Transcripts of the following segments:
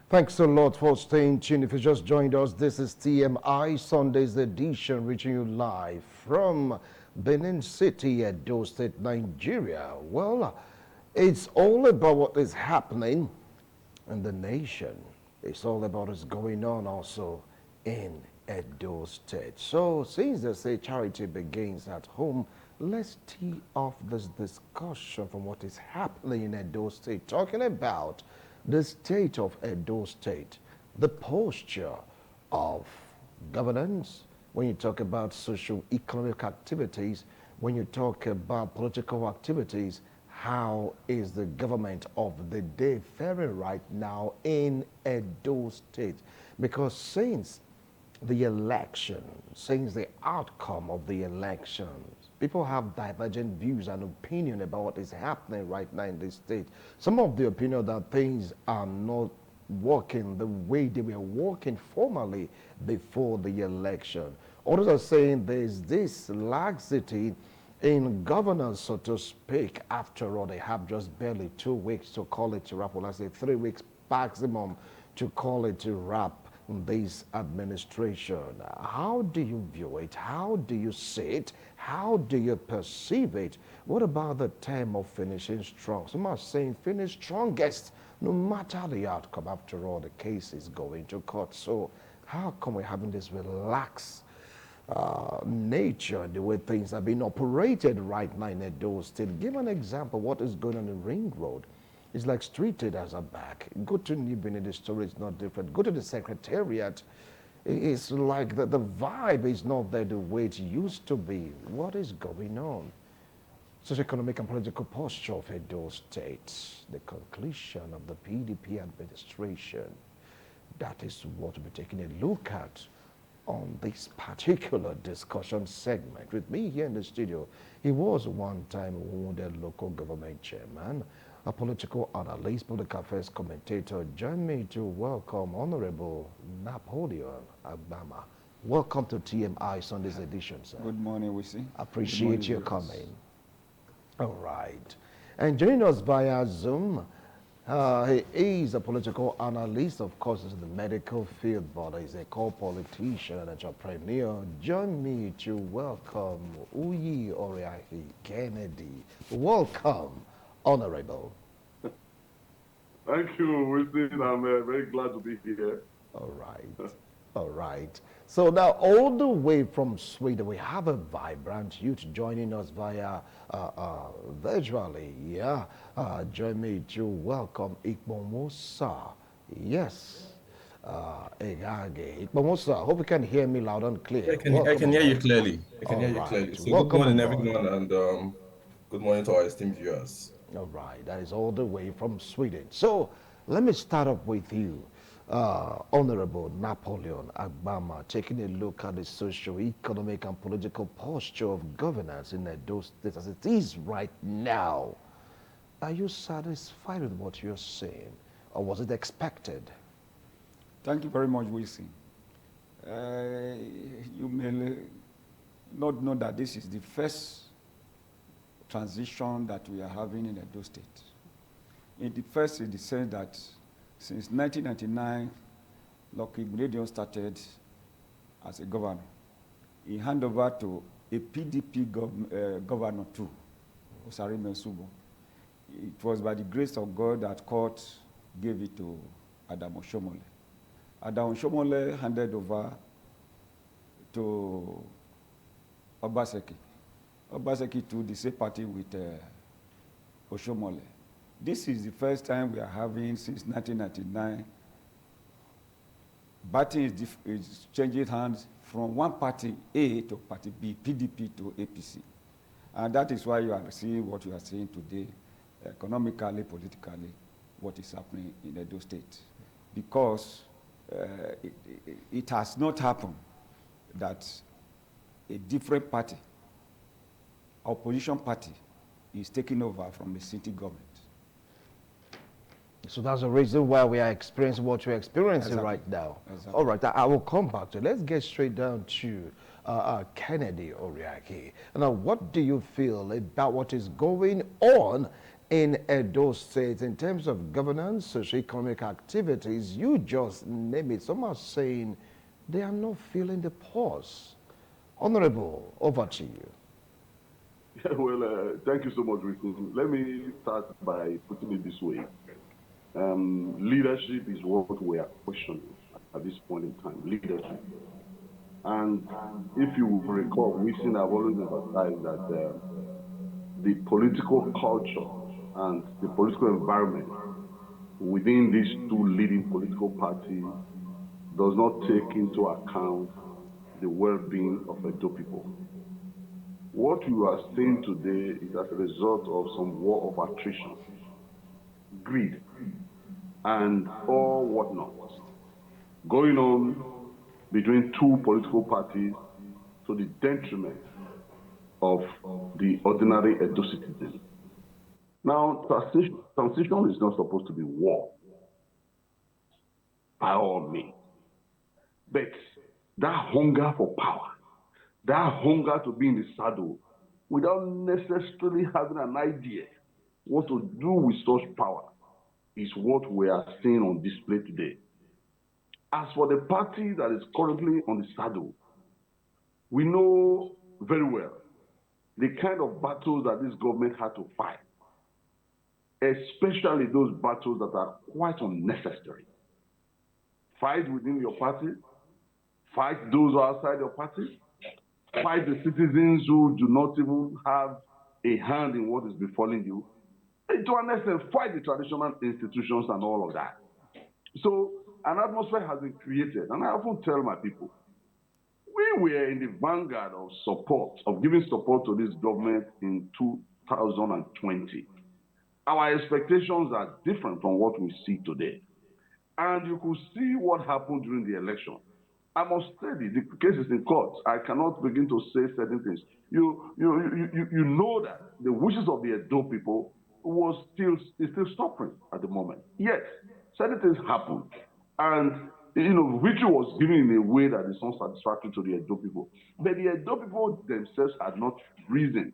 Thanks a lot for staying tuned. If you just joined us, this is TMI Sunday's edition, reaching you live from Benin City, Edo State, Nigeria. Well, it's all about what is happening in the nation. It's all about what's going on also in Edo State. So, since they say charity begins at home, let's tee off this discussion from what is happening in Edo State, talking about the state of Edo State, the posture of governance, when you talk about socio-economic activities, when you talk about political activities, how is the government of the day faring right now in Edo State? Because since the election, since the outcome of the elections, people have divergent views and opinion about what is happening right now in this state. Some of the opinion that things are not working the way they were working formally before the election. Others are saying there's this laxity in governance, so to speak. After all, they have just barely 2 weeks to call it to wrap. Well, I say 3 weeks maximum to call it to wrap this administration. How do you view it? How do you see it? How do you perceive it? What about the term of finishing strong? Some are saying finish strongest, no matter the outcome. After all, the case is going to court. So how come we're having this relaxed nature, the way things are being operated right now in Edo State? Give an example. What is going on in Ring Road? It's like street traders are back. Go to New Benin, the story is not different. Go to the secretariat. It's like the vibe is not there the way it used to be. What is going on? Socioeconomic and political posture of Edo State. The conclusion of the PDP administration. That is what we'll be taking a look at on this particular discussion segment. With me here in the studio, he was one time a wounded local government chairman, a political analyst, political affairs commentator. Join me to welcome Honorable Napoleon Agbama. Welcome to TMI Sunday's edition, sir. Good morning, Wisi. Appreciate your coming. All right. And joining us via Zoom, he is a political analyst, of course, in the medical field, but he's a co-politician and entrepreneur. Join me to welcome Uyi Oriahi Kennedy. Welcome, Honorable. Thank you, Winston. I'm very glad to be here. All right. All right. So now, all the way from Sweden, we have a vibrant youth joining us via virtually. Yeah. Join me to welcome Ikbomosa. Yes. Ikbomosa, hope you can hear me loud and clear. I can hear you clearly. I can hear you clearly. So good morning, everyone, and good morning to our esteemed viewers. All right, that is all the way from Sweden. So let me start off with you, Honorable Napoleon Agbama, taking a look at the socio-economic and political posture of governance in Edo State as it is right now. Are you satisfied with what you're seeing, or was it expected? Thank you very much, Wilson. You may not know that this is the first transition that we are having in Edo State. In the sense that since 1999, Lucky Gradient started as a governor. He handed over to a PDP governor too, Osari Mensubo. It was by the grace of God that court gave it to Adam Oshomole. Adam Oshomole handed over to Obaseki. Obaseki to the same party with Oshomole. This is the first time we are having since 1999. Batting is changing hands from one party A to party B, PDP to APC. And that is why you are seeing what you are seeing today, economically, politically, what is happening in Edo State. Because it has not happened that a different party, opposition party, is taking over from the city government. So that's the reason why we are experiencing what we're experiencing right now. Exactly. All right, I will come back to it. Let's get straight down to Kennedy Oriaki. Now, what do you feel about what is going on in Edo State in terms of governance, socioeconomic activities, you just name it. Some are saying they are not feeling the pulse. Honorable, over to you. Well, thank you so much, Rick. Let me start by putting it this way. Leadership is what we are questioning at this point in time, leadership. And if you will recall, we have always emphasized that the political culture and the political environment within these two leading political parties does not take into account the well-being of Edo people. What you are seeing today is as a result of some war of attrition, greed, and all whatnot going on between two political parties to the detriment of the ordinary Edo citizen. Now, transition is not supposed to be war, by all means. But that hunger for power, that hunger to be in the saddle, without necessarily having an idea what to do with such power, is what we are seeing on display today. As for the party that is currently on the saddle, we know very well the kind of battles that this government had to fight, especially those battles that are quite unnecessary. Fight within your party, fight those outside your party, fight the citizens who do not even have a hand in what is befalling you. And to an extent, fight the traditional institutions and all of that. So an atmosphere has been created, and I often tell my people, we were in the vanguard of support, of giving support to this government in 2020. Our expectations are different from what we see today. And you could see what happened during the election. I must study the case is in court. I cannot begin to say certain things. You know that the wishes of the Edo people is still suffering at the moment. Yes, certain things happened, and victory was given in a way that is unsatisfactory to the Edo people. But the Edo people themselves had not reason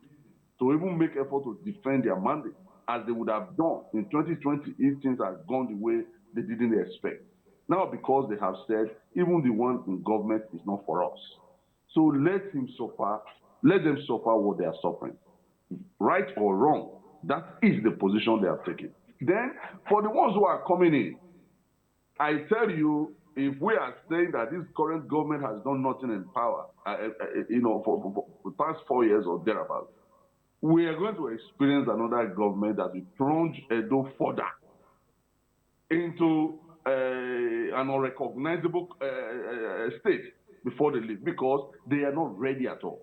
to even make effort to defend their mandate, as they would have done in 2020 if things had gone the way they didn't expect. Now, because they have said, even the one in government is not for us. So let them suffer what they are suffering. Right or wrong, that is the position they have taken. Then, for the ones who are coming in, I tell you, if we are saying that this current government has done nothing in power, for the past 4 years or thereabouts, we are going to experience another government that will plunge Edo further into an unrecognizable state before they leave, because they are not ready at all.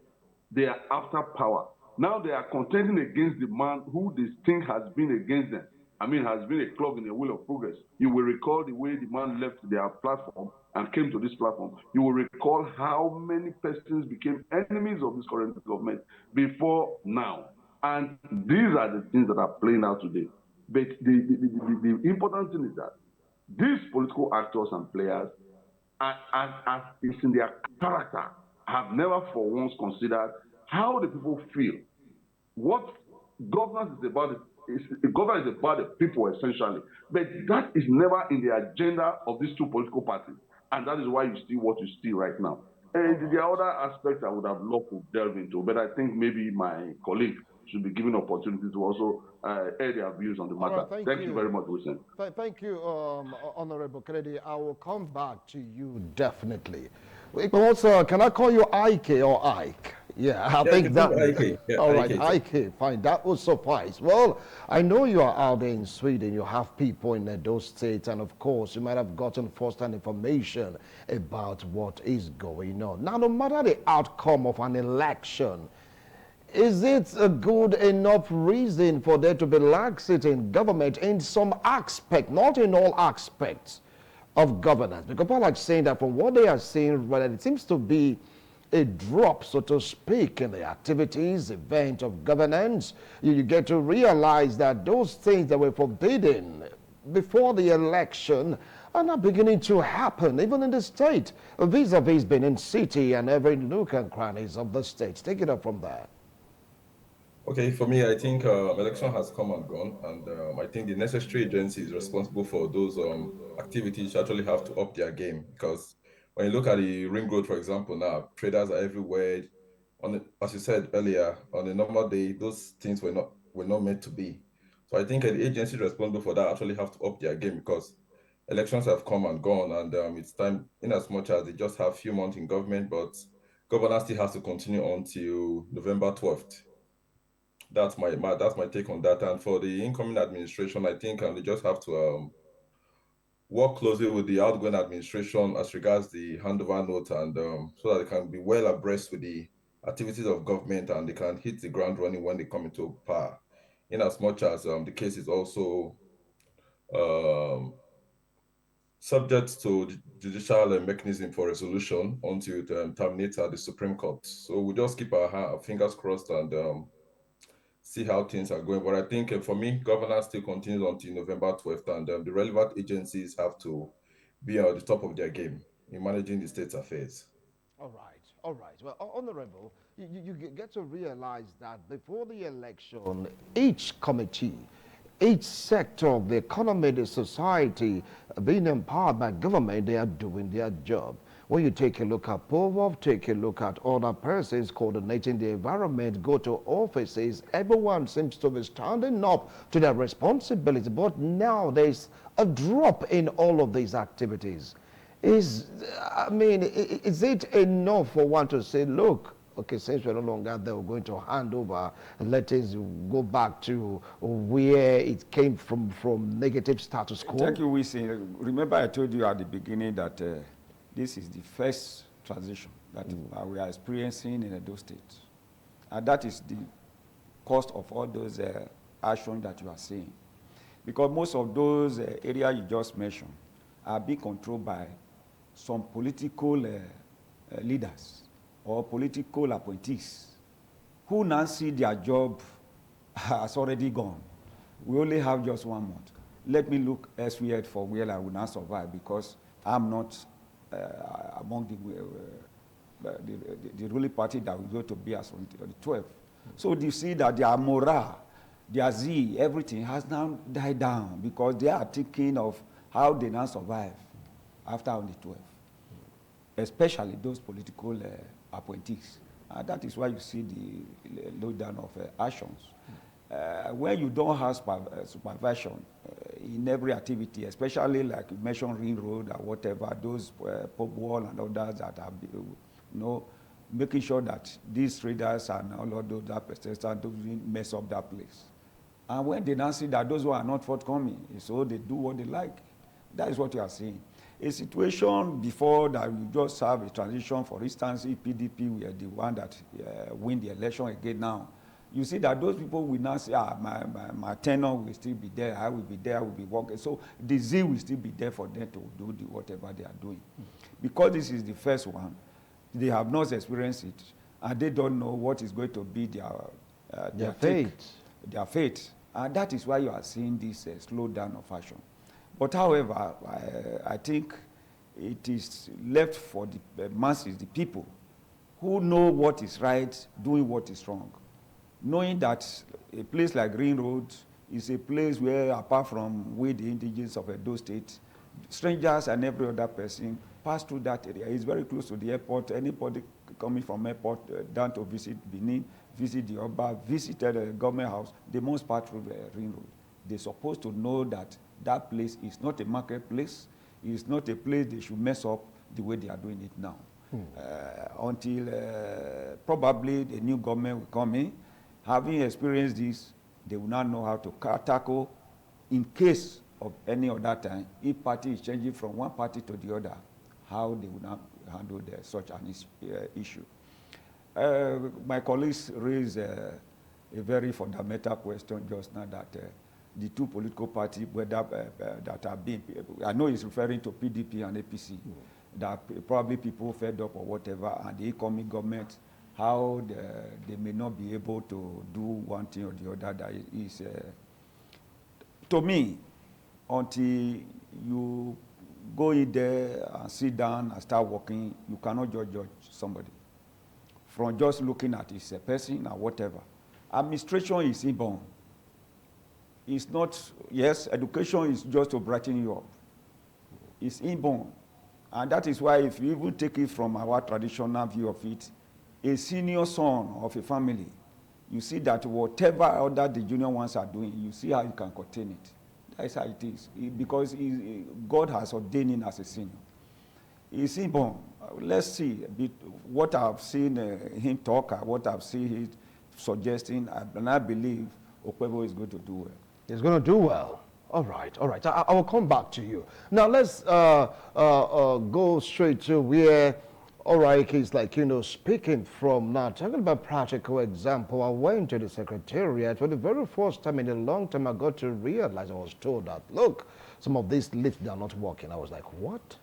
They are after power. Now they are contending against the man who this thing has been against them. Has been a clog in the wheel of progress. You will recall the way the man left their platform and came to this platform. You will recall how many persons became enemies of this current government before now. And these are the things that are playing out today. But the important thing is that these political actors and players, as is in their character, have never for once considered how the people feel. What governance is about governance is about the people, essentially. But that is never in the agenda of these two political parties. And that is why you see what you see right now. And the other aspects I would have loved to delve into, but I think maybe my colleague should be given opportunity to also air their views on the matter. Right, thank you very much, Wilson. Thank you, Honorable Kennedy. I will come back to you definitely. Also, can I call you Ike or Ike? Yeah, I think that. Ike. Yeah, all right, Ike, fine. That will suffice. Well, I know you are out there in Sweden. You have people in those states, and of course, you might have gotten first-hand information about what is going on. Now, no matter the outcome of an election, is it a good enough reason for there to be laxity in government in some aspect, not in all aspects of governance? Because people are saying that from what they are saying, well, it seems to be a drop, so to speak, in the activities, event of governance. You get to realize that those things that were forbidden before the election are now beginning to happen, even in the state, vis-a-vis Benin City and every nook and crannies of the state. Take it up from there. Okay, for me, I think election has come and gone, and I think the necessary agencies responsible for those activities actually have to up their game because when you look at the ring road, for example, now traders are everywhere. As you said earlier, on a normal day, those things were not meant to be. So I think the agencies responsible for that actually have to up their game because elections have come and gone, and it's time. In as much as they just have few months in government, but governance still has to continue until November 12th. That's my take on that. And for the incoming administration, I think they just have to work closely with the outgoing administration as regards the handover note, and so that they can be well abreast with the activities of government and they can hit the ground running when they come into power. In as much as the case is also um, subject to the judicial mechanism for resolution until it terminates at the Supreme Court. So we just keep our fingers crossed and see how things are going. But I think for me, governance still continues until November 12th, and the relevant agencies have to be at the top of their game in managing the state's affairs. All right, all right. Well, Honorable, you get to realize that before the election, each committee, each sector of the economy, the society, being empowered by government, they are doing their job. When you take a look at POVOV, take a look at other persons coordinating the environment, go to offices, everyone seems to be standing up to their responsibility. But now there's a drop in all of these activities. Is it enough for one to say, look, okay, since we're no longer there, we're going to hand over and let us go back to where it came from negative status quo? Thank you, Wisi. Remember I told you at the beginning that this is the first transition that we are experiencing in Edo State. And that is the cost of all those actions that you are seeing. Because most of those areas you just mentioned are being controlled by some political leaders or political appointees who now see their job has already gone. We only have just 1 month. Let me look elsewhere for where I will not survive because I'm not among the ruling party that will go to be as on the 12th. So you see that their morale, their zeal, everything has now died down because they are thinking of how they now survive after on the 12th, especially those political appointees. That is why you see the lowdown of actions. When you don't have supervision in every activity, especially like you mentioned Ring Road or whatever, those pub wall and others that are, making sure that these traders and all of those that persistence don't mess up that place. And when they now see that those who are not forthcoming, so they do what they like. That is what you are seeing. A situation before that you just have a transition, for instance, if PDP were the one that win the election again now, you see that those people will now say, my tenure will still be there, I will be there, I will be working. So the zeal will still be there for them to do whatever they are doing. Because this is the first one, they have not experienced it, and they don't know what is going to be their fate. Their fate. And that is why you are seeing this slowdown of action. But however, I think it is left for the masses, the people, who know what is right, doing what is wrong. Knowing that a place like Green Road is a place where, apart from we, the indigenous of Edo State, strangers and every other person pass through that area. It's very close to the airport. Anybody coming from airport down to visit Benin, visit the Oba, visit the government house, they must pass through the Green Road. They're supposed to know that that place is not a marketplace. It's not a place they should mess up the way they are doing it now. Until probably the new government will come in. Having experienced this, they will not know how to tackle in case of any other time, if party is changing from one party to the other, how they will not handle such an issue. My colleagues raised a very fundamental question just now that the two political parties that are being, I know he's referring to PDP and APC, that probably people fed up or whatever, and the incoming government, how they may not be able to do one thing or the other. That is, to me, until you go in there and sit down and start working, you cannot judge somebody from just looking at his person or whatever. Administration is inborn. It's not, yes, education is just to brighten you up. It's inborn. And that is why if you even take it from our traditional view of it, a senior son of a family, you see that whatever other the junior ones are doing, you see how you can contain it. That's how it is. Because God has ordained him as a senior. It's inborn. Let's see what I've seen him talk, what I've seen him suggesting, and I believe Okpebo is going to do well. He's going to do well. All right, all right. I will come back to you. Now, let's go straight to where Oraike is like, speaking from now, talking about practical example. I went to the secretariat for the very first time in a long time. I got to realize, I was told that, look, some of these lifts, they are not working. I was like, what?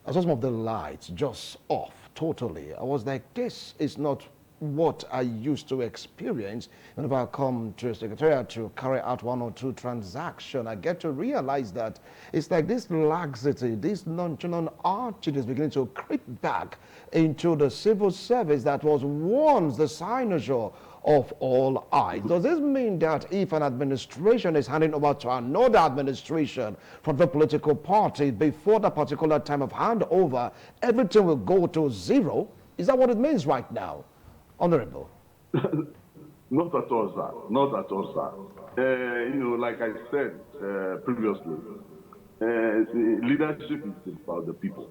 I saw some of the lights just off totally. I was like, this is not what I used to experience whenever I come to a secretariat to carry out one or two transactions. I get to realize that it's like this laxity, this nonchalant attitude is beginning to creep back into the civil service that was once the signature of all eyes. Does this mean that if an administration is handing over to another administration from the political party before the particular time of handover, everything will go to zero? Is that what it means right now? Honorable. Not at all, sir. Not at all, sir. Like I said previously, leadership is about the people.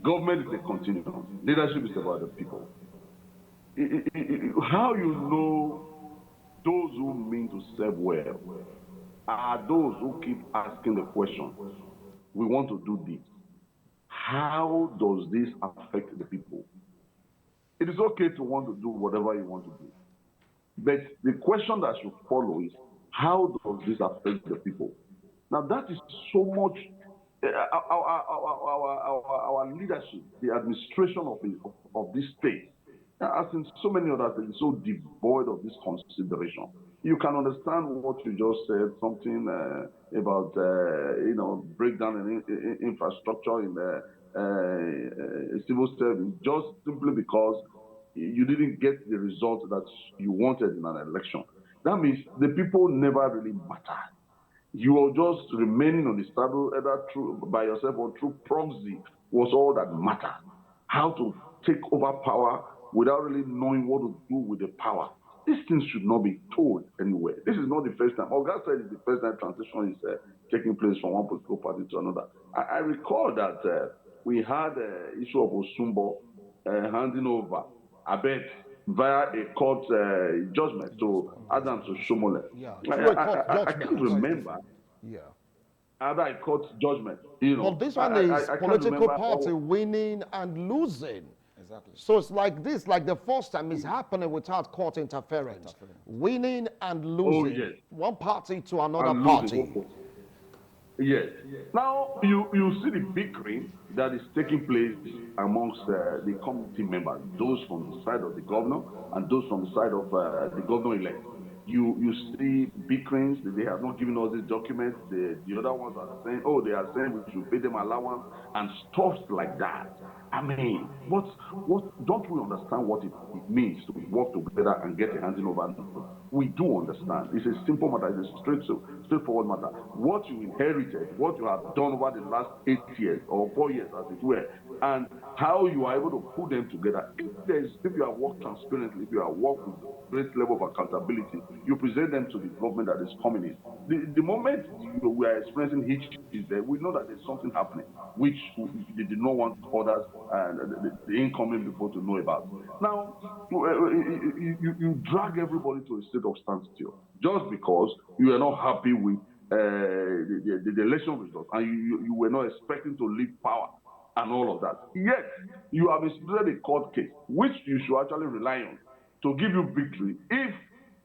Government is a continuum. Leadership is about the people. How you know those who mean to serve well are those who keep asking the question, we want to do this. How does this affect the people? It is okay to want to do whatever you want to do. But the question that should follow is, how does this affect the people? Now that is so much, our leadership, the administration of this state, as in so many other things, so devoid of this consideration. You can understand what you just said, something about, breakdown in infrastructure in civil service, just simply because you didn't get the result that you wanted in an election. That means the people never really mattered. You are just remaining on the saddle, either by yourself or through proxy, was all that mattered. How to take over power without really knowing what to do with the power. These things should not be told anywhere. This is not the first time. Oga said it's the first time transition is taking place from one political party to another. I recall that we had the issue of Osumbo handing over Abed via a court judgment to Adams Oshomole. Yeah, I can't remember. Yeah. Either a court judgment, But this one is I can't political remember party winning and losing. Exactly. So it's like this, like the first time it's happening without court interference. Winning and losing. yes. One party to another And party. losing. Yes. Now you see the bickering that is taking place amongst the committee members, those from the side of the governor and those from the side of the governor-elect. You see bickerings. They have not given us these documents. The other ones are saying, oh, they are saying we should pay them allowance and stuff like that. I mean, what don't we understand what it means to work together and get a handing over? We do understand. It's a simple matter. It's a straightforward matter. What you inherited, what you have done over the last 8 years or 4 years, as it were, and how you are able to put them together. If you have worked transparently, if you have worked with great level of accountability, you present them to the government that is coming in. The moment we are experiencing hitches there, we know that there's something happening, which they did not want others and the incoming people to know about. Now, you drag everybody to a state of standstill just because you are not happy with the election results and you were not expecting to leave power and all of that. Yet, you have instituted a court case, which you should actually rely on to give you victory if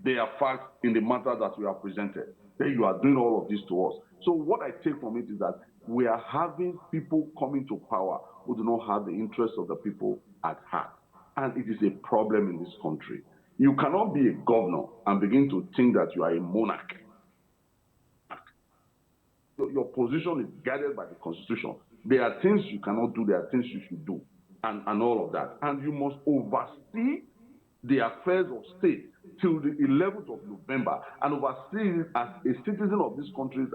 they are facts in the matter that we have presented. Then you are doing all of this to us. So what I take from it is that we are having people coming to power who do not have the interests of the people at heart. And it is a problem in this country. You cannot be a governor and begin to think that you are a monarch. Your position is guided by the Constitution. There are things you cannot do, there are things you should do, and all of that. And you must oversee the affairs of state till the 11th of November and oversee it as a citizen of this country,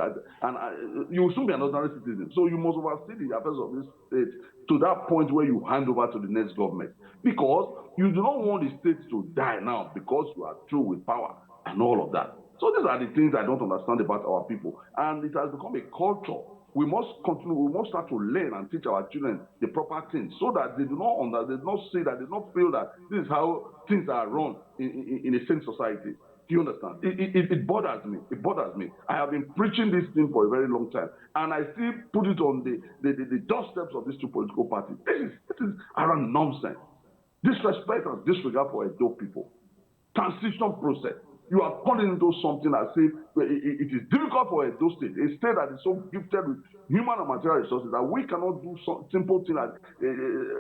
you will soon be an ordinary citizen. So you must oversee the affairs of this state to that point where you hand over to the next government. Because you do not want the state to die now because you are through with power and all of that. So these are the things I don't understand about our people. And it has become a culture. We must continue, we must start to learn and teach our children the proper things so that they do not see that, they do not feel that this is how things are run in a sane society. Do you understand? It bothers me. It bothers me. I have been preaching this thing for a very long time, and I still put it on the doorsteps of these two political parties. This is around nonsense. Disrespect and disregard for Edo people. Transition process. You are calling into something as if it is difficult for Edo State, a state that is so gifted with human and material resources, that we cannot do some simple thing like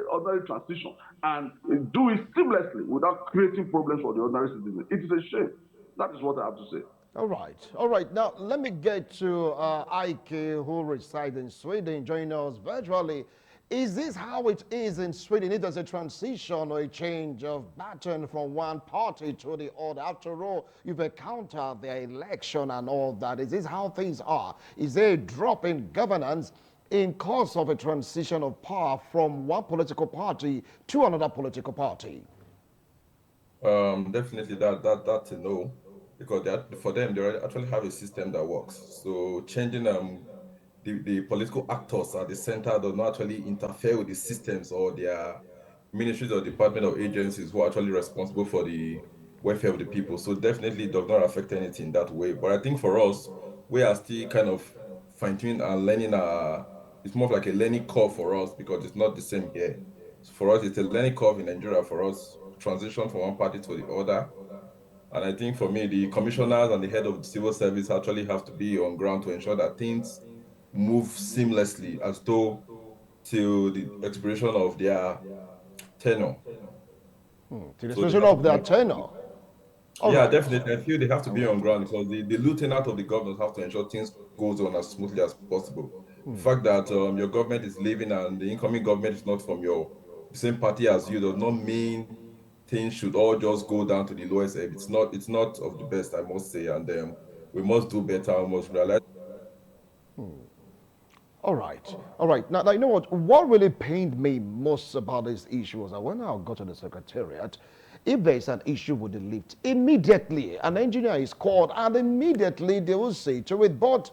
ordinary transition and do it seamlessly without creating problems for the ordinary citizen. It is a shame. That is what I have to say. All right, all right. Now, let me get to Ike, who resides in Sweden, joining us virtually. Is this how it is in Sweden? It is a transition or a change of baton from one party to the other. After all, you've encountered the election and all that. Is this how things are? Is there a drop in governance in course of a transition of power from one political party to another political party? Definitely that's a no, because for them they actually have a system that works. So changing the political actors at the center do not actually interfere with the systems or their ministries or department or agencies who are actually responsible for the welfare of the people. So definitely it does not affect anything that way. But I think for us, we are still kind of fine-tuning and learning. It's more of like a learning curve for us because it's not the same here. So for us, it's a learning curve in Nigeria for us, transition from one party to the other. And I think for me, the commissioners and the head of the civil service actually have to be on ground to ensure that things move seamlessly as though till the expiration of their tenure. To the So they expiration have of to their be, tenure. All yeah, right. definitely. I feel they have to be on ground because the lieutenant of the governors have to ensure things goes on as smoothly as possible. The fact that your government is leaving and the incoming government is not from your same party as you does not mean things should all just go down to the lowest ebb. It's not of the best, I must say, and we must do better. We must realize. All right, all right. Now, you know what really pained me most about this issue was that when I got to the secretariat, if there's an issue with the lift, immediately an engineer is called and immediately they will say to it, but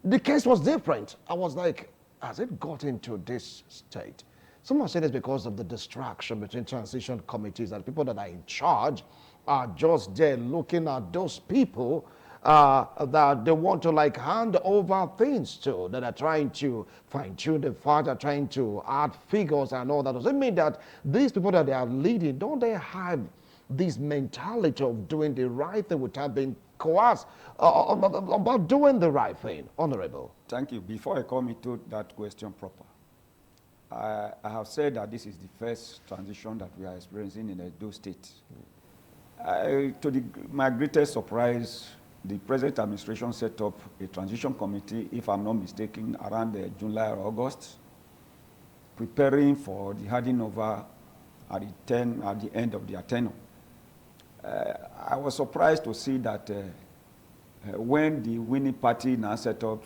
the case was different. I was like, has it got into this state? Someone said it's because of the distraction between transition committees and people that are in charge are just there looking at those people that they want to like hand over things to, that are trying to fine-tune the fact, are trying to add figures and all that. Does it mean that these people that they are leading, don't they have this mentality of doing the right thing without being coerced about doing the right thing? Honorable. Thank you. Before I come into that question proper, I have said that this is the first transition that we are experiencing in Edo State. My greatest surprise, the present administration set up a transition committee, if I'm not mistaken, around July or August, preparing for the handing over at the end of their tenure. I was surprised to see that when the winning party now set up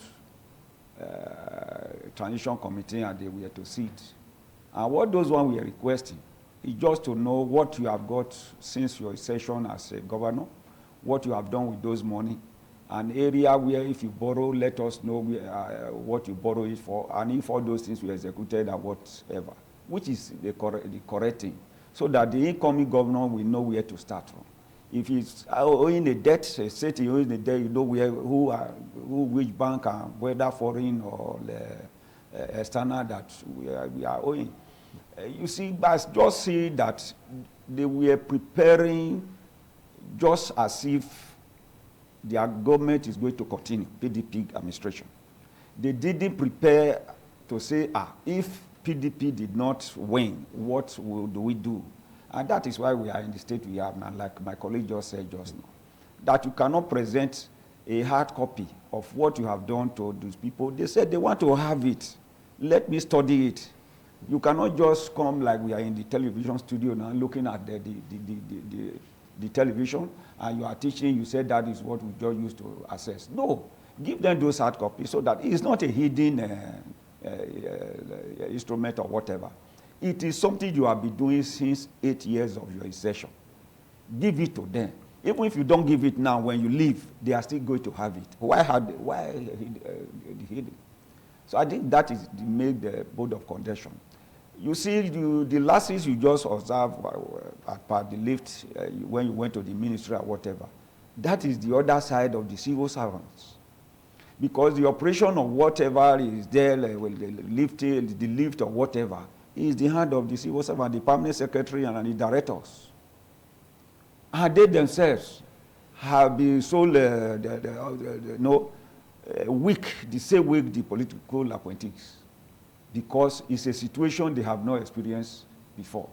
transition committee and they were to sit, and what those ones were requesting is just to know what you have got since your session as a governor, what you have done with those money, an area where if you borrow, let us know what you borrow it for, and if all those things were executed and whatever, which is the correct thing, so that the incoming governor will know where to start from. If he's owing a debt, a city owing a debt, you know which bank and whether foreign or external that we are owing. You see, but just see that they were preparing just as if their government is going to continue, PDP administration. They didn't prepare to say, if PDP did not win, what do we do? And that is why we are in the state we are now, like my colleague just said just now. That you cannot present a hard copy of what you have done to these people. They said they want to have it. Let me study it. You cannot just come like we are in the television studio now looking at the television and you are teaching, you said that is what we just used to assess. No, give them those hard copies so that it's not a hidden instrument or whatever. It is something you have been doing since 8 years of your session. Give it to them. Even if you don't give it now, when you leave, they are still going to have it. Why hidden? So I think that is make the board of contention. You see, the losses you just observed at the lift when you went to the ministry or whatever, that is the other side of the civil servants. Because the operation of whatever is there, the lift or whatever, is the hand of the civil servant, the permanent secretary and the directors. And they themselves have been so weak, the same weak the political appointees, because it's a situation they have not experienced before.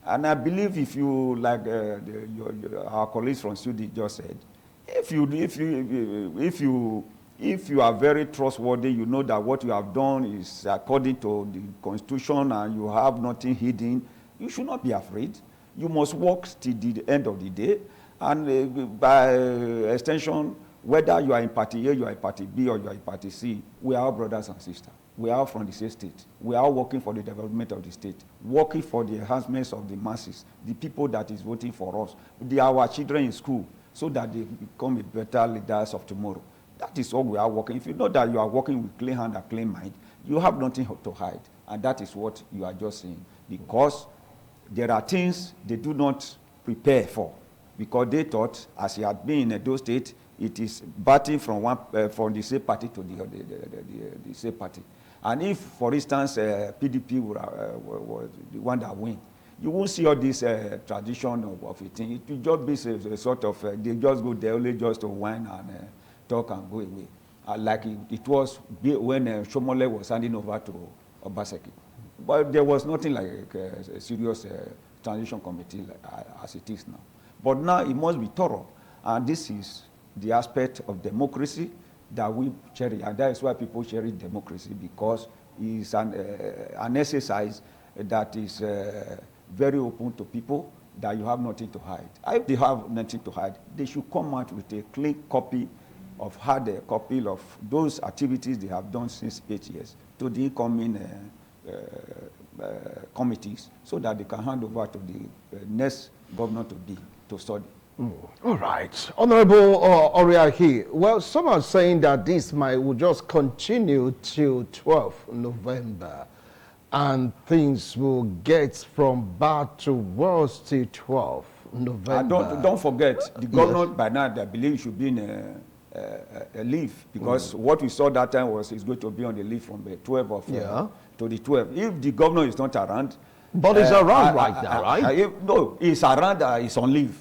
And I believe if you, like our colleagues from Sudi just said, if you are very trustworthy, you know that what you have done is according to the Constitution and you have nothing hidden, you should not be afraid. You must work till the end of the day. And by extension, whether you are in party A, you are in party B, or you are in party C, we are all brothers and sisters. We are all from the same state. We are all working for the development of the state, working for the enhancements of the masses, the people that is voting for us, our children in school, so that they become a better leaders of tomorrow. That is all we are working. If you know that you are working with clean hand and clean mind, you have nothing to hide. And that is what you are just saying. Because there are things they do not prepare for. Because they thought, as he had been in Edo State, it is batting from from the same party to the same party. And if, for instance, PDP was the one that win, you won't see all this tradition of a thing. It will just be a sort of, they just go there only just to whine and talk and go away. Like it was when Shomole was handing over to Obaseki. But there was nothing like a serious transition committee as it is now. But now it must be thorough. And this is the aspect of democracy that we cherish. And that is why people cherish democracy, because it's an exercise that is very open to people, that you have nothing to hide. If they have nothing to hide, they should come out with a clean copy of hard copy of those activities they have done since 8 years to the incoming committees, so that they can hand over to the next governor to study. All right. Honorable Oriahi, well, some are saying that this will just continue till 12th November, and things will get from bad to worse till 12th November. Don't forget, the governor, yes, by now, I believe he should be in a leave, because what we saw that time was he's going to be on the leave from the 12th of to the 12th. If the governor is not around, but he's around right now, right? No, he's around. He's on leave.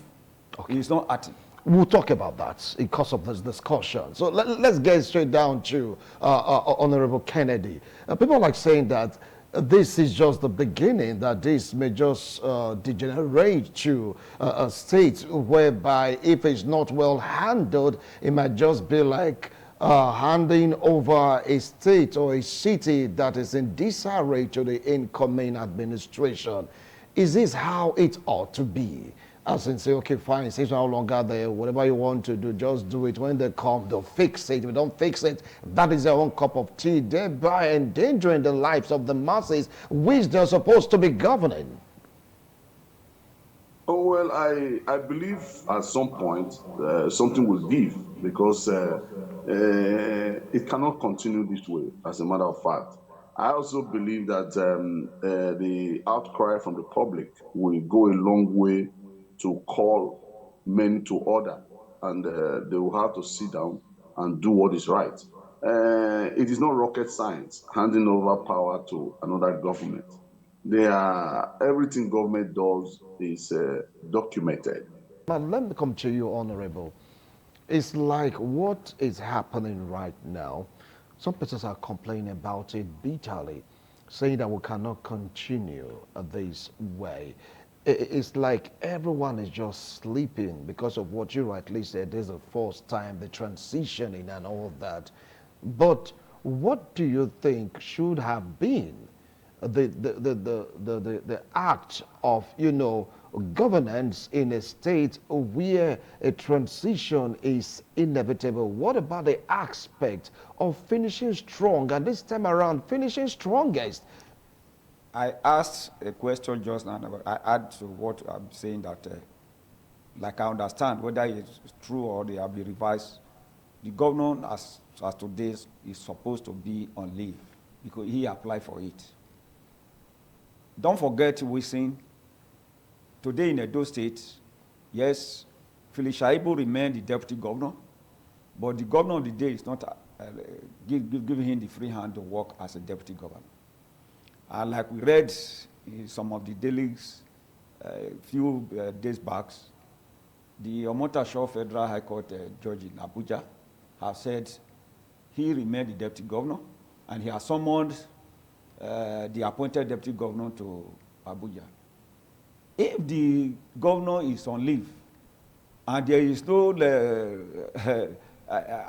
Okay. He's not acting. We'll talk about that because of this discussion. So let's get straight down to Honorable Kennedy. People like saying that this is just the beginning, that this may just degenerate to a state whereby if it's not well handled, it might just be like handing over a state or a city that is in disarray to the incoming administration. Is this how it ought to be? As in say, okay, fine, it's no longer there, whatever you want to do, just do it. When they come, they'll fix it. If they don't fix it, that is their own cup of tea, thereby endangering the lives of the masses, which they're supposed to be governing. Oh, well, I believe at some point something will give, because it cannot continue this way, as a matter of fact. I also believe that the outcry from the public will go a long way to call men to order, and they will have to sit down and do what is right. It is not rocket science handing over power to another government. Everything government does is documented. Now, let me come to you, Honorable. It's like what is happening right now. Some persons are complaining about it bitterly, saying that we cannot continue this way. It's like everyone is just sleeping because of what you rightly said. There's a first time, the transitioning and all that. But what do you think should have been the act of, governance in a state where a transition is inevitable? What about the aspect of finishing strong, and this time around finishing strongest? I asked a question just now. I add to what I'm saying that, like I understand whether it's true or they have been revised. The governor, as today, is supposed to be on leave because he applied for it. Don't forget, we sing today in Edo State. Yes, Phyllis Shaibu remained the deputy governor, but the governor of the day is not giving him the free hand to work as a deputy governor. And like we read in some of the dailies a few days back, the Omotosho Federal High Court judge in Abuja has said he remained the deputy governor, and he has summoned the appointed deputy governor to Abuja. If the governor is on leave and there is no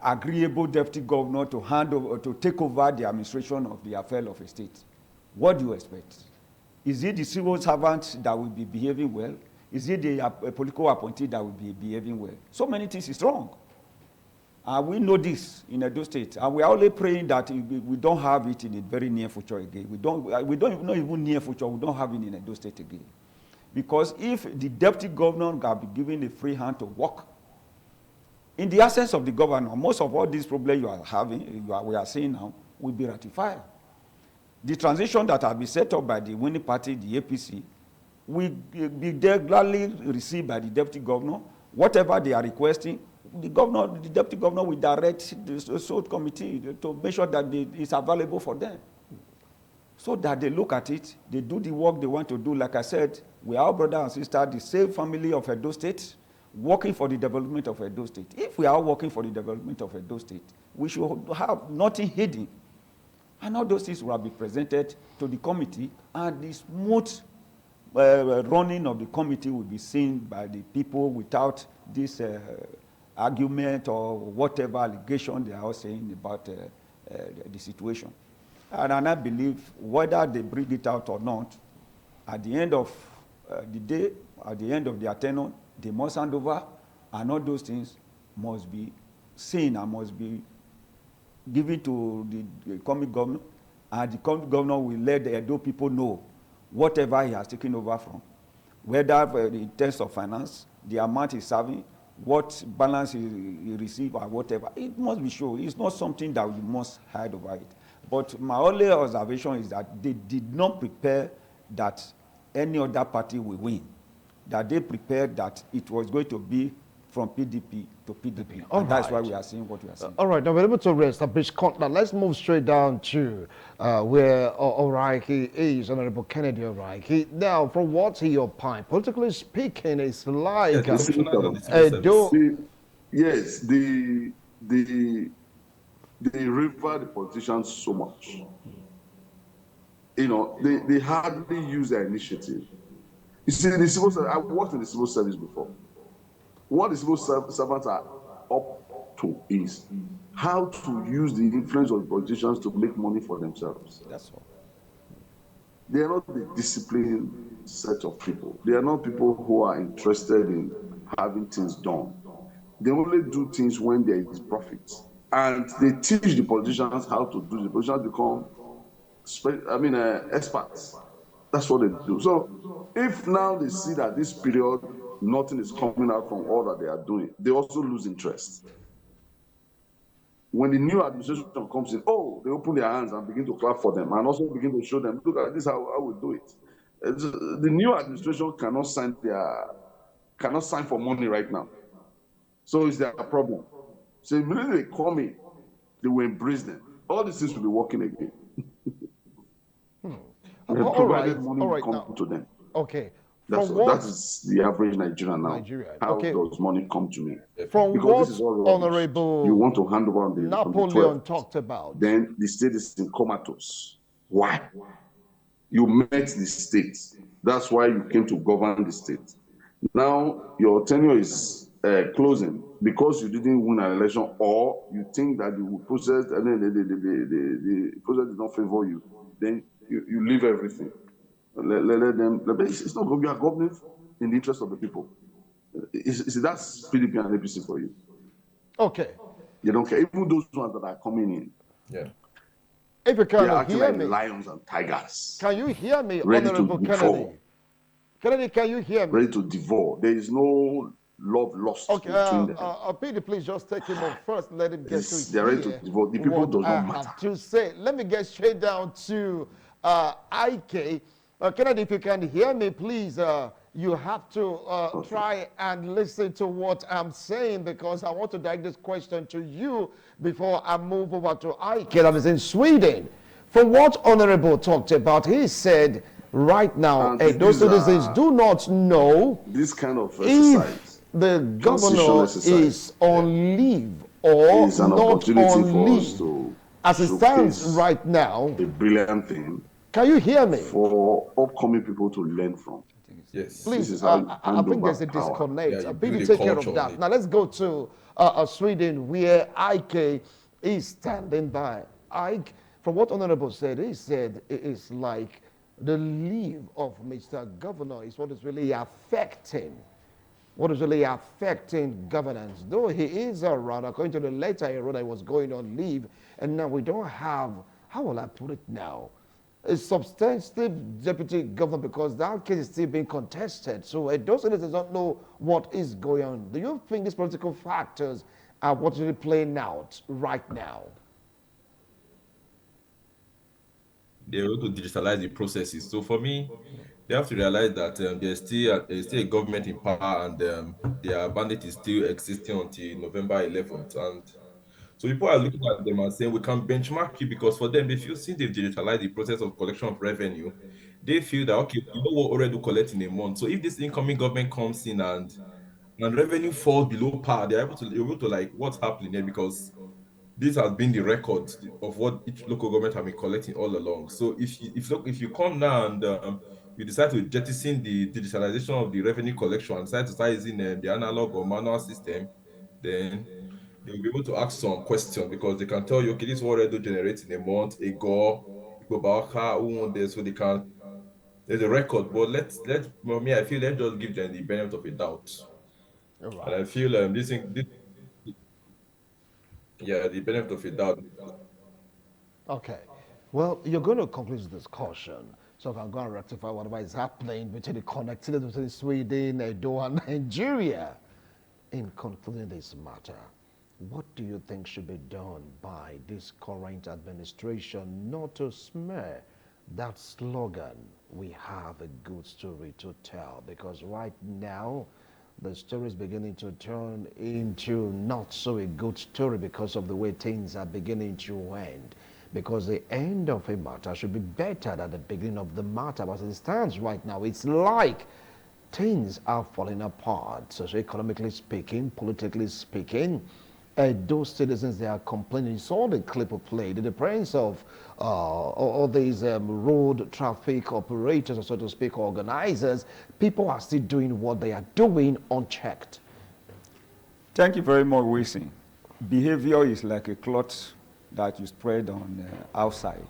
agreeable deputy governor to hand over, to take over the administration of the affairs of a state, what do you expect? Is it the civil servant that will be behaving well? Is it the political appointee that will be behaving well? So many things is wrong. We know this in Edo State, and we are only praying that we don't have it in the very near future again. We don't even near future, we don't have it in Edo State again. Because if the deputy governor can be given a free hand to work, in the absence of the governor, most of all these problems you are having, we are seeing now, will be ratified. The transition that has been set up by the winning party, the APC, will be gladly received by the deputy governor. Whatever they are requesting, the deputy governor will direct the SOT committee to make sure that it's available for them. So that they look at it, they do the work they want to do. Like I said, we are brothers and sisters, the same family of Edo State, working for the development of Edo State. If we are working for the development of Edo State, we should have nothing hidden. And all those things will be presented to the committee, and the smooth running of the committee will be seen by the people without this argument or whatever allegation they are all saying about the situation. And I believe whether they bring it out or not, at the end of the day, at the end of their tenure, they must hand over, and all those things must be seen and must be given to the comic governor, and the comic governor will let the Edo people know whatever he has taken over from, whether in terms of finance, the amount he's serving, what balance he received or whatever. It must be shown. It's not something that you must hide over it. But my only observation is that they did not prepare that any other party will win. That they prepared that it was going to be from PDP to PDP. And that's why we are seeing what we are seeing. All right, now we're able to reestablish contact. Let's move straight down to where Oraiki is, Honorable Kennedy Oraiki. Now, from what he opined, politically speaking, it's like Yes, they revere the politicians so much. You know, they hardly use their initiative. You see, the civil service, I worked in the civil service before. What the civil servants are up to is how to use the influence of the politicians to make money for themselves. That's all. They are not the disciplined set of people. They are not people who are interested in having things done. They only do things when there is profit. And they teach the politicians how to do. The politicians become experts. That's what they do. So if now they see that this period, nothing is coming out from all that they are doing, they also lose interest. When the new administration comes in, they open their hands and begin to clap for them and also begin to show them, look at this, how we do it. The new administration cannot sign for money right now. So it's their problem. So immediately they come in, they will embrace them. All these things will be working again. Provided money will come to them. Okay. That is the average Nigerian now. How does money come to me? From because what this is all Honorable you want to hand over on the Napoleon talked about. Then the state is in comatose. Why? You met the state. That's why you came to govern the state. Now your tenure is closing because you didn't win an election, or you think that the process and then the process did not favor you. Then you leave everything. Let them. It's not going to be a government in the interest of the people. That's PDP and APC for you. Okay. They don't care. Even those ones that are coming in, Yeah. If you they are can acting hear like me, lions and tigers, can you hear me, ready to Honorable Kennedy? devour. Kennedy, can you hear me? Ready to devour. There is no love lost Okay, between them. Peter, please just take him on first. Let him get to They're ready to hear devour. The people what does I not matter. have to say. Let me get straight down to IK. Kennedy, if you can hear me, please, you have to try and listen to what I'm saying, because I want to direct this question to you before I move over to IK, that is in Sweden. From what Honorable talked about, he said right now, And those citizens do not know this kind of if exercise, the transition governor exercise, is on leave or is an not opportunity on for us leave. to As it stands showcase right now, a brilliant thing can you hear me? for upcoming people to learn from. Yes. This Please, is how you I hand think there's over a power. disconnect. Yeah, you People build a take care culture of on that. it. Now let's go to Sweden, where IK is standing by. Ike, from what Honorable said, he said it is like the leave of Mr. Governor is what is really affecting governance. Though he is around, according to the letter he wrote, I was going on leave, and now we don't have, how will I put it now, a substantive deputy governor, because that case is still being contested. So those citizens don't know what is going on. Do you think these political factors are what's really playing out right now? They're able to digitalize the processes. So for me, they have to realize that there's still a government in power, and their mandate is still existing until November 11th. And so people are looking at them and saying we can benchmark you, because for them, they feel since they've digitalized the process of collection of revenue, they feel that okay, you know what already collect in a month. So if this incoming government comes in and revenue falls below par, they're able to like what's happening there, because this has been the record of what each local government have been collecting all along. So if you come now and you decide to jettison the digitalization of the revenue collection and decide to start using the analog or manual system, then they'll be able to ask some questions, because they can tell you, okay, this is what Redo generates in a month, so they can, there's a record. But for me, I feel let's just give them the benefit of a doubt. All And right. I feel yeah, the benefit of a doubt. Okay. Well, you're going to conclude this discussion, so I can go and rectify whatever is happening between the connectivity between Sweden, Edo, and Nigeria. In concluding this matter, what do you think should be done by this current administration not to smear that slogan, we have a good story to tell? Because right now, the story is beginning to turn into not so a good story because of the way things are beginning to end. Because the end of a matter should be better than the beginning of the matter. But as it stands right now, it's like things are falling apart, socioeconomically speaking, politically speaking. Those citizens, they are complaining. You saw the clip of play, the presence of all these road traffic operators, or so to speak, organizers. People are still doing what they are doing unchecked. Thank you very much, Wilson. Behavior is like a cloth that you spread on outside.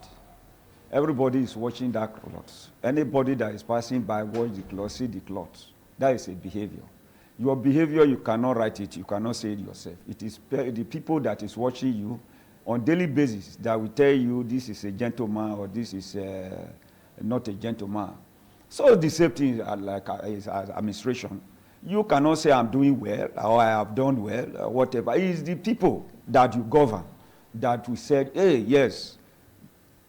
Everybody is watching that cloth. Anybody that is passing by, watch the cloth, see the cloth. That is a behavior. Your behavior, you cannot write it, you cannot say it yourself. It is the people that is watching you on daily basis that will tell you this is a gentleman or this is not a gentleman. So the same thing is administration. You cannot say I'm doing well or I have done well or whatever. It is the people that you govern that will say, hey, yes,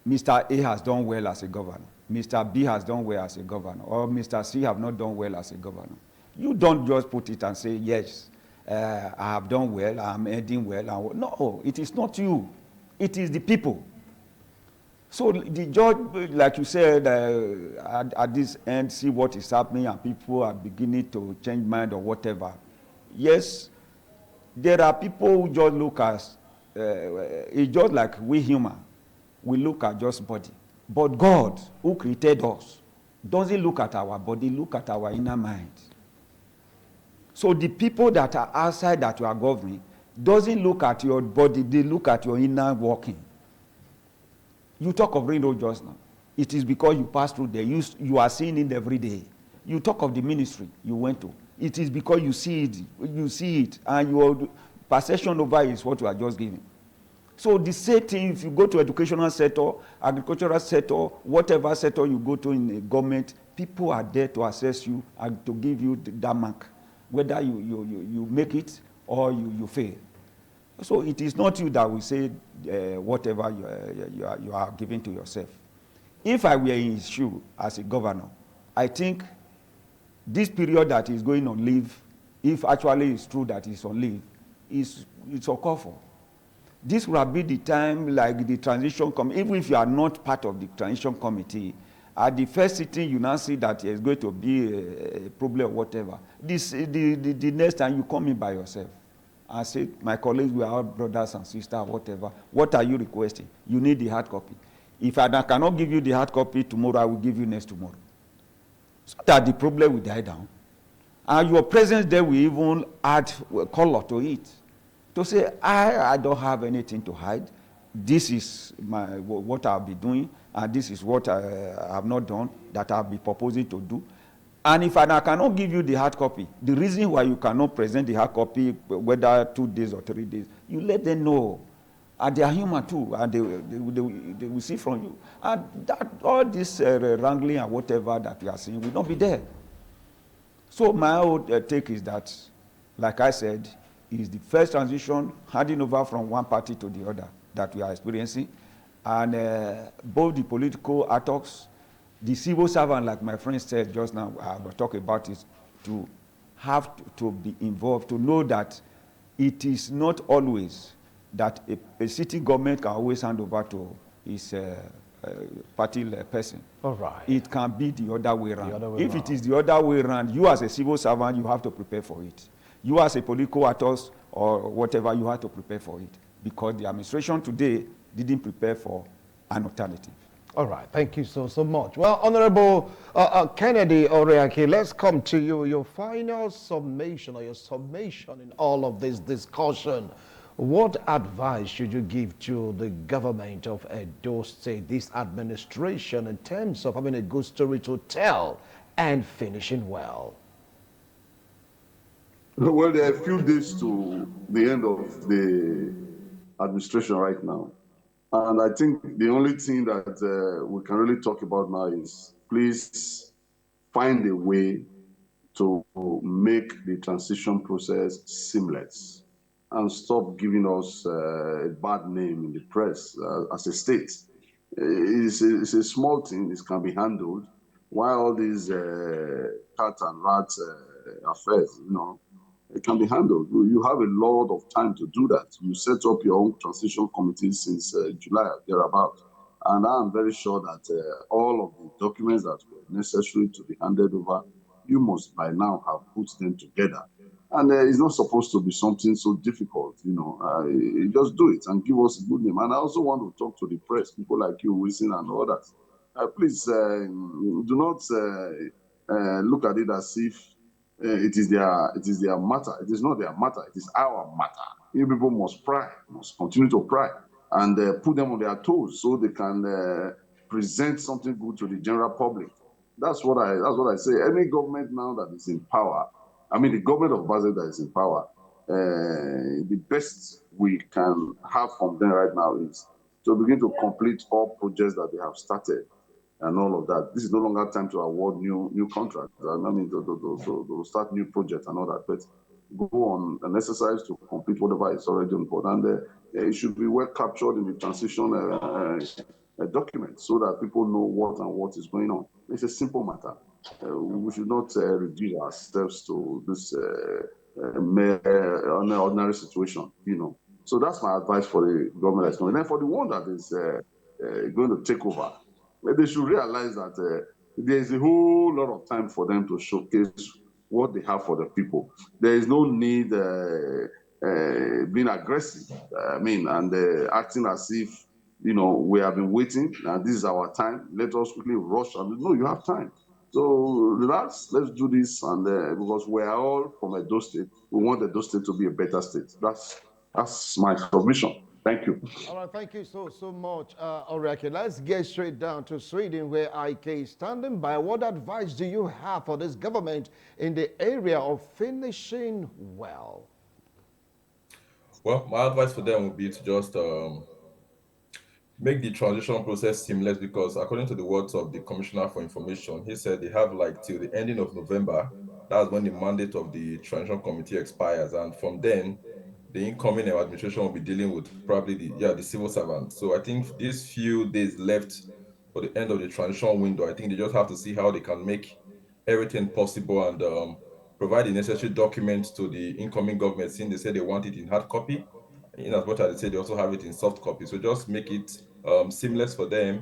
Mr. A has done well as a governor. Mr. B has done well as a governor. Or Mr. C have not done well as a governor. You don't just put it and say, yes, I have done well, I'm ending well. No, it is not you. It is the people. So the judge, like you said, at this end, see what is happening and people are beginning to change mind or whatever. Yes, there are people who just look at, it's just like we human. We look at just body. But God, who created us, doesn't look at our body, look at our inner mind. So the people that are outside that you are governing doesn't look at your body, they look at your inner working. You talk of railroad just now. It is because you pass through there. You are seeing it every day. You talk of the ministry you went to. It is because you see it, and your perception over it is what you are just giving. So the same thing, if you go to educational sector, agricultural sector, whatever sector you go to in the government, people are there to assess you and to give you that mark, whether you make it or you fail. So it is not you that will say whatever you are giving to yourself. If I were in his shoe as a governor, I think this period that is going on leave, if actually it's true that he's on leave, it's uncalled for. This will be the time, like the transition committee, even if you are not part of the transition committee, at the first sitting you now see that there's going to be a problem or whatever. The next time you come in by yourself and say, my colleagues, we are all brothers and sisters, whatever. What are you requesting? You need the hard copy. If I cannot give you the hard copy tomorrow, I will give you next tomorrow. So that the problem will die down. And your presence there will even add color to it. To say, I don't have anything to hide. This is what I'll be doing, and this is what I have not done, that I'll be proposing to do. And if I cannot give you the hard copy, the reason why you cannot present the hard copy, whether 2 days or 3 days, you let them know. And they are human too, and they will see from you. And that all this wrangling and whatever that we are seeing will not be there. So my old take is that, like I said, is the first transition handing over from one party to the other that we are experiencing. And both the political actors, the civil servant, like my friend said just now, I will talk about it, to have to be involved, to know that it is not always that a sitting government can always hand over to his party person. All right. It can be the other way around. If it is the other way around, you as a civil servant, you have to prepare for it. You as a political actor or whatever, you have to prepare for it, because the administration today didn't prepare for an alternative. All right, thank you so much. Well, Honorable Kennedy Oriaki, let's come to you. Your final summation, or your summation in all of this discussion. What advice should you give to the government of Edo State, this administration, in terms of having a good story to tell and finishing well? Well, there are a few days to the end of the administration right now. And I think the only thing that we can really talk about now is, please find a way to make the transition process seamless and stop giving us a bad name in the press as a state. It's a small thing, it can be handled, while all these cat and rat affairs, it can be handled. You have a lot of time to do that. You set up your own transition committee since July, thereabout. And I'm very sure that all of the documents that were necessary to be handed over, you must by now have put them together. And it's not supposed to be something so difficult, just do it and give us a good name. And I also want to talk to the press, people like you, Wilson, and others. Please do not look at it as if it is their matter. It is not their matter. It is our matter. You people must continue to pry, and put them on their toes so they can present something good to the general public. That's what I say. Any government now that is in power, the government of Basel that is in power, the best we can have from them right now is to begin to complete all projects that they have started and all of that. This is no longer time to award new contracts. To start new projects and all that. But go on an exercise to complete whatever is already on board. And it should be well captured in the transition document so that people know what is going on. It's a simple matter. We should not reduce ourselves to this ordinary situation, So that's my advice for the government that's going. And then for the one that is going to take over, they should realize that there is a whole lot of time for them to showcase what they have for the people. There is no need being aggressive, and acting as if, we have been waiting and this is our time. Let us quickly rush. No, you have time. So relax, let's do this. And because we are all from Edo State, we want Edo State to be a better state. That's my submission. Thank you. All right, thank you so much, Oraki. Let's get straight down to Sweden, where IK is standing by. What advice do you have for this government in the area of finishing well? Well, my advice for them would be to just make the transition process seamless because according to the words of the Commissioner for Information, he said they have like till the ending of November. That's when the mandate of the transition committee expires. And from then, the incoming administration will be dealing with probably the civil servant. So I think these few days left for the end of the transition window, I think they just have to see how they can make everything possible and provide the necessary documents to the incoming government, since they say they want it in hard copy, in as much as they say they also have it in soft copy. So just make it seamless for them,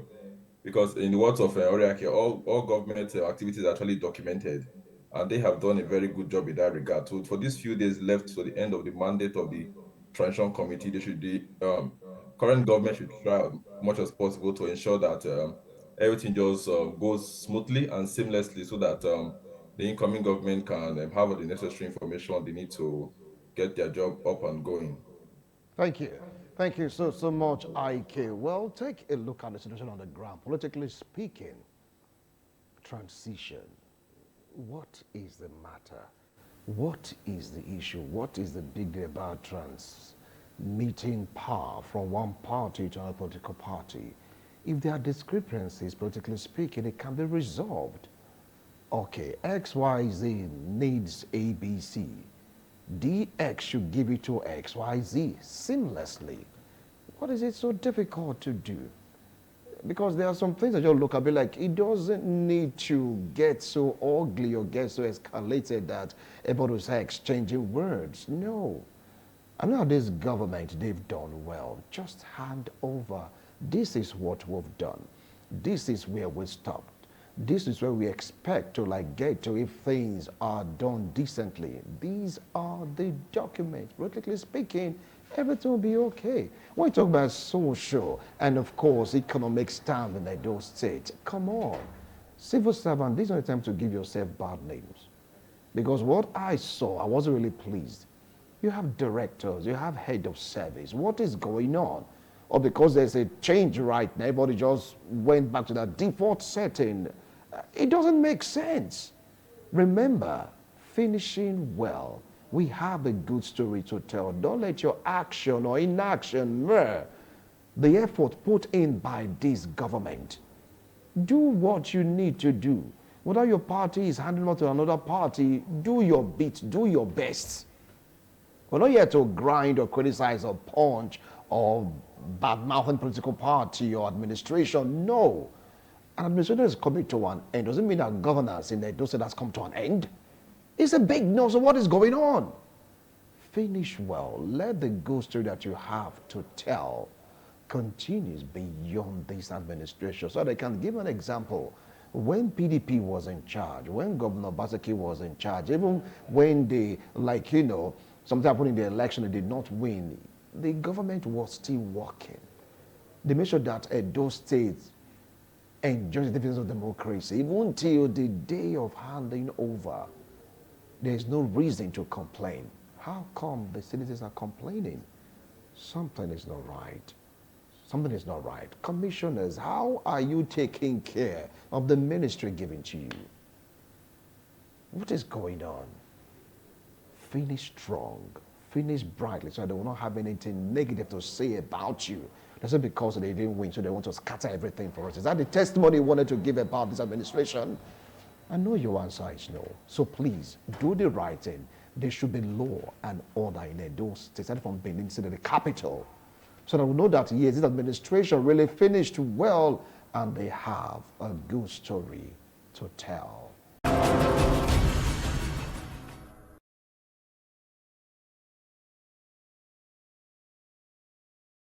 because in the words of Oriake, all government activities are actually documented, and they have done a very good job in that regard. So for these few days left to the end of the mandate of the transition committee, the current government should try as much as possible to ensure that everything just goes smoothly and seamlessly, so that the incoming government can have all the necessary information they need to get their job up and going. Thank you. Thank you so much, IK. Well, take a look at the situation on the ground. Politically speaking, transition. What is the matter? What is the issue? What is the big deal about transmitting power from one party to another political party? If there are discrepancies, politically speaking, it can be resolved. Okay, XYZ needs ABC. DX should give it to XYZ seamlessly. What is it so difficult to do? Because there are some things that you look at, be like, it doesn't need to get so ugly or get so escalated that everybody will start exchanging words. No. I know this government, they've done well. Just hand over. This is what we've done. This is where we stopped. This is where we expect to get to if things are done decently. These are the documents. Politically speaking, everything will be okay. When we talk about social and, of course, economic stand in Edo State, come on. Civil servant, this is not a time to give yourself bad names. Because what I saw, I wasn't really pleased. You have directors, you have head of service. What is going on? Or because there's a change right now, everybody just went back to that default setting. It doesn't make sense. Remember, finishing well. We have a good story to tell. Don't let your action or inaction mirror the effort put in by this government. Do what you need to do. Whether your party is handing over to another party, do your bit, do your best. We're not here to grind or criticize or punch or bad-mouthing political party or administration. No. An administration is coming to an end. Doesn't mean that governance in Edo State has come to an end. It's a big no. So what is going on? Finish well. Let the good story that you have to tell continues beyond this administration. So they can give an example. When PDP was in charge, when Governor Basaki was in charge, even when they, something happened in the election, they did not win, the government was still working. They made sure that Edo State enjoys the dividends of democracy, even till the day of handing over. There is no reason to complain. How come the citizens are complaining? Something is not right. Something is not right. Commissioners, how are you taking care of the ministry given to you? What is going on? Finish strong. Finish brightly so they will not have anything negative to say about you. That's not because they didn't win, so they want to scatter everything for us. Is that the testimony you wanted to give about this administration? I know your answer is no. So please, do the right thing. There should be law and order in Edo State, starting from Benin City, the capital. So that we know that, yes, this administration really finished well and they have a good story to tell.